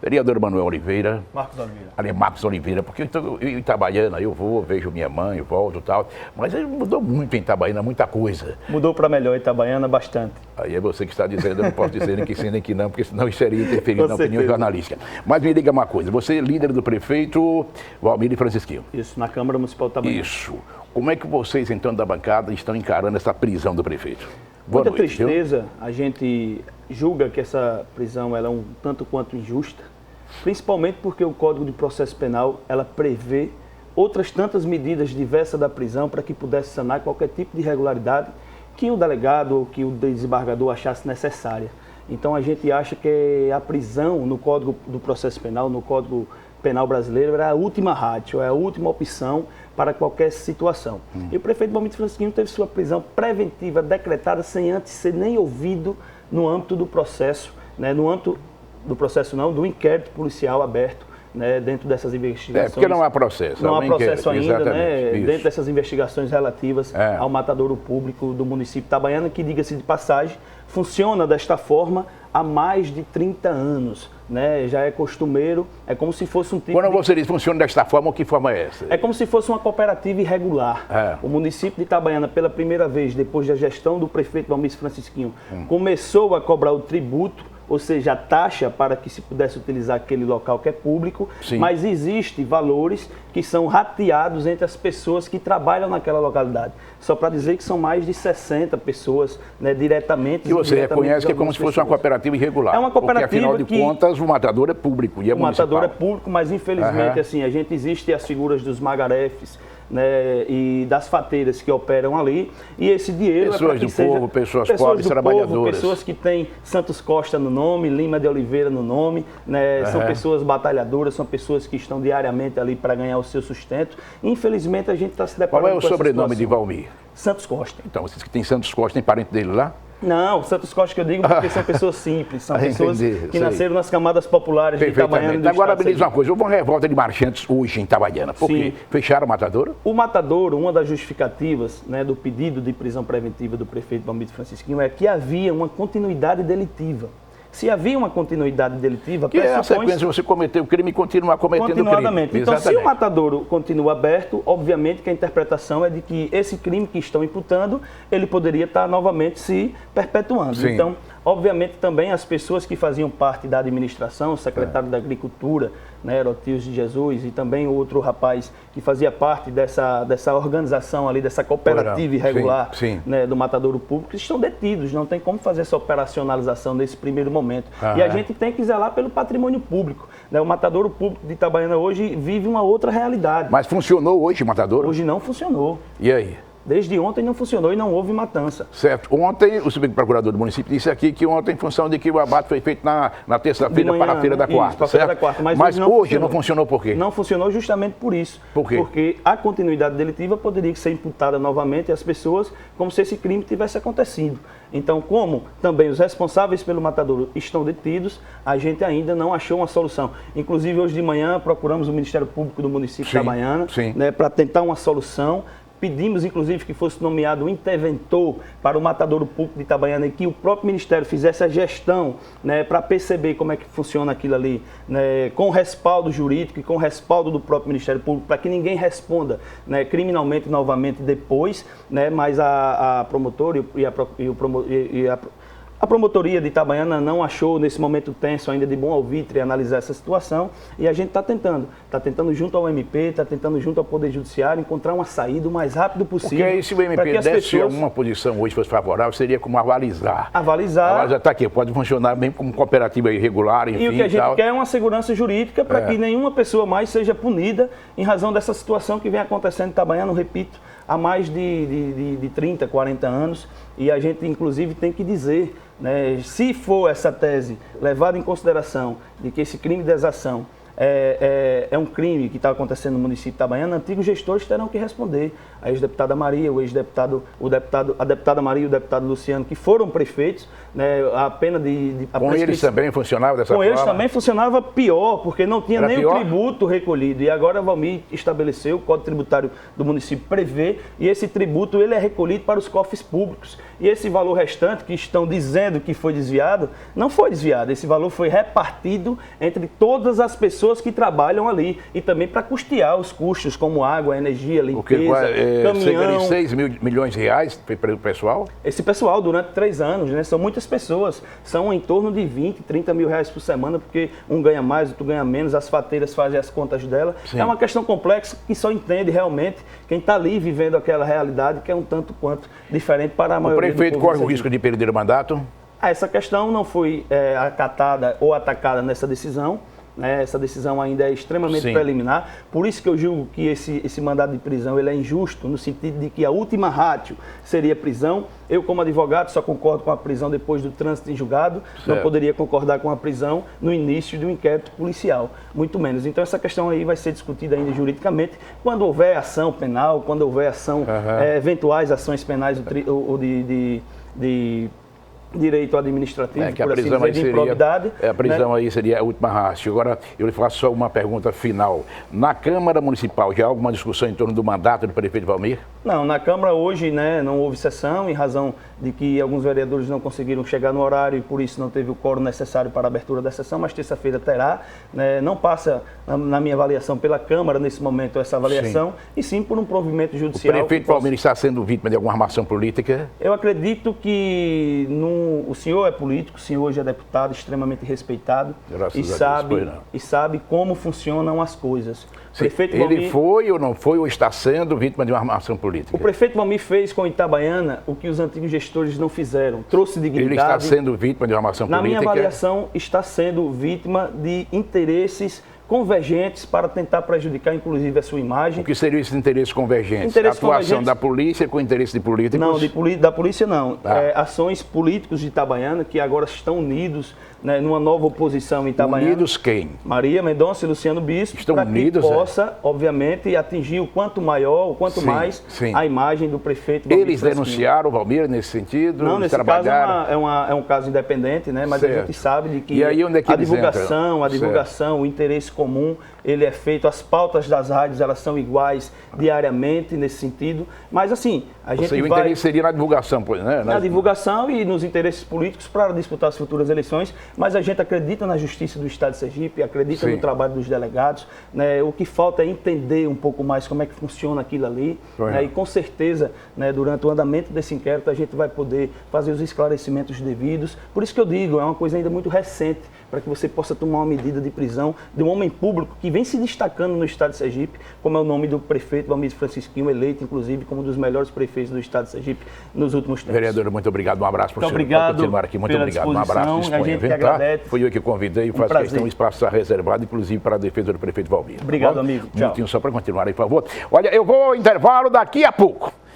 Vereador Manuel Oliveira. Marcos Oliveira. Ali, Marcos Oliveira, porque eu em Itabaiana, eu vou, vejo minha mãe, volto e tal. Mas ele mudou muito em Itabaiana, muita coisa. Mudou para melhor Itabaiana bastante. Aí é você que está dizendo, eu não posso dizer nem que sim, nem que não, porque senão isso seria interferir na opinião jornalística. Mas me diga uma coisa, você é líder do prefeito Walmir Francisquinho. Isso, na Câmara Municipal de Itabaiana. Isso. Como é que vocês, então, da bancada, estão encarando essa prisão do prefeito? Muita tristeza, a gente julga que essa prisão ela é um tanto quanto injusta, principalmente porque o Código de Processo Penal ela prevê outras tantas medidas diversas da prisão para que pudesse sanar qualquer tipo de irregularidade que o delegado ou que o desembargador achasse necessária. Então a gente acha que a prisão no Código do Processo Penal, no Código Penal brasileiro, era a última ratio, é a última opção para qualquer situação. E o prefeito Walmir Francisquinho teve sua prisão preventiva decretada sem antes ser nem ouvido no âmbito do processo, né, no âmbito do processo não, do inquérito policial aberto, né, dentro dessas investigações. É, porque não há processo. Não há processo ainda, né, isso. dentro dessas investigações relativas ao matadouro público do município de Itabaiana, que, diga-se de passagem, funciona desta forma há mais de 30 anos. Né, já é costumeiro, é como se fosse um tipo Quando você diz funciona desta forma, que forma é essa? É como se fosse uma cooperativa irregular. O município de Itabaiana, pela primeira vez, depois da gestão do prefeito Walmir Francisquinho, começou a cobrar o tributo, ou seja, a taxa para que se pudesse utilizar aquele local que é público, mas existem valores que são rateados entre as pessoas que trabalham naquela localidade. Só para dizer que são mais de 60 pessoas, né, diretamente. E você reconhece que é como se fosse uma cooperativa irregular. É uma cooperativa porque, afinal de contas, o matador é público e é municipal. O matador é público, mas infelizmente assim, a gente existe as figuras dos magarefes, né, e das fateiras que operam ali, e esse dinheiro pessoas do povo, pessoas pobres, trabalhadoras. Pessoas que têm Santos Costa no nome, Lima de Oliveira no nome, né, são pessoas batalhadoras, são pessoas que estão diariamente ali para ganhar o seu sustento. Infelizmente a gente está se deparando com essa situação. Qual é o sobrenome de Walmir? Santos Costa. Então, vocês que têm Santos Costa, tem parente dele lá? Não, Santos Costa que eu digo porque são pessoas simples, são pessoas que nasceram nas camadas populares de Itabaiana. Agora me diz uma coisa, houve uma revolta de marchantes hoje em Itabaiana, por quê? Fecharam o matadouro? O matadouro, uma das justificativas, né, do pedido de prisão preventiva do prefeito Walmir Francisquinho é que havia uma continuidade delitiva. Se havia uma continuidade delitiva, que é a sequência, você cometeu o crime e continuar cometendo o crime. Continuadamente. Então, se o matadouro continua aberto, obviamente que a interpretação é de que esse crime que estão imputando, ele poderia estar novamente se perpetuando. Sim. Então, obviamente também as pessoas que faziam parte da administração, o secretário da Agricultura, né, Erotios de Jesus, e também o outro rapaz que fazia parte dessa organização ali, dessa cooperativa irregular, né, do matadouro público, estão detidos, não tem como fazer essa operacionalização nesse primeiro momento. E a gente tem que zelar pelo patrimônio público. Né? O matadouro público de Itabaiana hoje vive uma outra realidade. Mas funcionou hoje o matadouro? Hoje não funcionou. E aí? Desde ontem não funcionou e não houve matança. Certo. Ontem, o subprocurador do município disse aqui que ontem, em função de que o abate foi feito na terça-feira para a feira da quarta, certo? Mas hoje não funcionou por quê? Não funcionou justamente por isso. Por quê? Porque a continuidade delitiva poderia ser imputada novamente às pessoas como se esse crime tivesse acontecido. Então, como também os responsáveis pelo matadouro estão detidos, a gente ainda não achou uma solução. Inclusive, hoje de manhã, procuramos o Ministério Público do município de Itabaiana, né, para tentar uma solução. Pedimos, inclusive, que fosse nomeado um interventor para o matadouro público de Itabaiana e que o próprio Ministério fizesse a gestão, né, para perceber como é que funciona aquilo ali, né, com respaldo jurídico e com respaldo do próprio Ministério Público, para que ninguém responda, né, criminalmente novamente depois, né, mas a promotora a promotoria de Itabaiana não achou, nesse momento tenso ainda, de bom alvitre analisar essa situação, e a gente está tentando junto ao MP, está tentando junto ao Poder Judiciário encontrar uma saída o mais rápido possível. Porque aí, se o MP desse alguma posição hoje fosse favorável, seria como avalizar. Avalizar está aqui, pode funcionar mesmo como cooperativa irregular, enfim. E o que a gente quer é uma segurança jurídica para que nenhuma pessoa mais seja punida em razão dessa situação que vem acontecendo em Itabaiana, repito, há mais de 30, 40 anos, e a gente, inclusive, tem que dizer, né, se for essa tese levada em consideração de que esse crime de exação é um crime que está acontecendo no município de Itabaiana, antigos gestores terão que responder. A ex-deputada Maria, a deputada Maria e o deputado Luciano, que foram prefeitos, né, a pena Com eles também funcionava dessa forma? Com eles também funcionava pior, porque não tinha nem pior? o tributo recolhido. E agora a Valmir estabeleceu, o Código Tributário do município prevê, e esse tributo ele é recolhido para os cofres públicos. E esse valor restante, que estão dizendo que foi desviado, não foi desviado. Esse valor foi repartido entre todas as pessoas que trabalham ali. E também para custear os custos, como água, energia, limpeza, caminhão. Cerca de 6 milhões de reais para o pessoal? Esse pessoal, durante 3 anos, né, são muitas pessoas. São em torno de 20, 30 mil reais por semana, porque um ganha mais, outro ganha menos, as fateiras fazem as contas dela. Sim. É uma questão complexa que só entende realmente quem está ali vivendo aquela realidade, que é um tanto quanto diferente para a maioria. O prefeito corre o risco de perder o mandato? Essa questão não foi acatada ou atacada nessa decisão. Né? Essa decisão ainda é extremamente preliminar, por isso que eu julgo que esse mandado de prisão ele é injusto, no sentido de que a última ratio seria prisão. Eu, como advogado, só concordo com a prisão depois do trânsito em julgado, não poderia concordar com a prisão no início de um inquérito policial, muito menos. Então essa questão aí vai ser discutida ainda juridicamente, quando houver ação penal, quando houver ação, eventuais ações penais ou de direito administrativo, que a prisão assim dizer, de improbidade. A prisão aí seria a última ratio. Agora, eu lhe faço só uma pergunta final. Na Câmara Municipal, já há alguma discussão em torno do mandato do prefeito Valmir? Não, na Câmara hoje, né, não houve sessão, em razão de que alguns vereadores não conseguiram chegar no horário e por isso não teve o quórum necessário para a abertura da sessão, mas terça-feira terá. Né, não passa, na minha avaliação, pela Câmara nesse momento essa avaliação, e sim por um provimento judicial. O prefeito Valmir está sendo vítima de alguma armação política? Eu acredito que o senhor é político, o senhor hoje é deputado, extremamente respeitado e sabe como funcionam as coisas. Ele foi ou não foi ou está sendo vítima de uma armação política? O prefeito Valmir fez com Itabaiana o que os antigos gestores não fizeram, trouxe dignidade. Ele está sendo vítima de uma armação política? Na minha avaliação, está sendo vítima de interesses convergentes para tentar prejudicar, inclusive, a sua imagem. O que seriam esses interesses convergentes? A atuação da polícia com interesse de políticos? Não, da polícia não. Ações políticos de Itabaiana que agora estão unidos, né, numa nova oposição em Itabaiana. Unidos quem? Maria Mendonça e Luciano Bispo. Estão unidos, que possa, obviamente, atingir o quanto maior, o quanto mais a imagem do prefeito Valmir. Eles denunciaram o Valmir nesse sentido? Não, nesse caso é um caso independente, né? Mas a gente sabe de que, a divulgação, o interesse comum, ele é feito, as pautas das rádios, elas são iguais diariamente nesse sentido, mas assim, a gente o interesse seria na divulgação, pois, né? Na divulgação e nos interesses políticos para disputar as futuras eleições, mas a gente acredita na justiça do Estado de Sergipe, acredita no trabalho dos delegados, né? O que falta é entender um pouco mais como é que funciona aquilo ali, né? E com certeza, né, durante o andamento desse inquérito, a gente vai poder fazer os esclarecimentos devidos. Por isso que eu digo, é uma coisa ainda muito recente, para que você possa tomar uma medida de prisão de um homem público que vem se destacando no Estado de Sergipe, como é o nome do prefeito Valmir Francisquinho, eleito, inclusive, como um dos melhores prefeitos do Estado de Sergipe nos últimos tempos. Vereador, muito obrigado. Um abraço para o senhor. Obrigado. Continuar aqui. Muito obrigado. Um abraço. Disponha. Vem cá. Fui eu que convidei e faço questão, o espaço está reservado, inclusive, para a defesa do prefeito Valmir. Obrigado, amigo. Tchau. Só para continuar aí, por favor. Olha, eu vou ao intervalo daqui a pouco.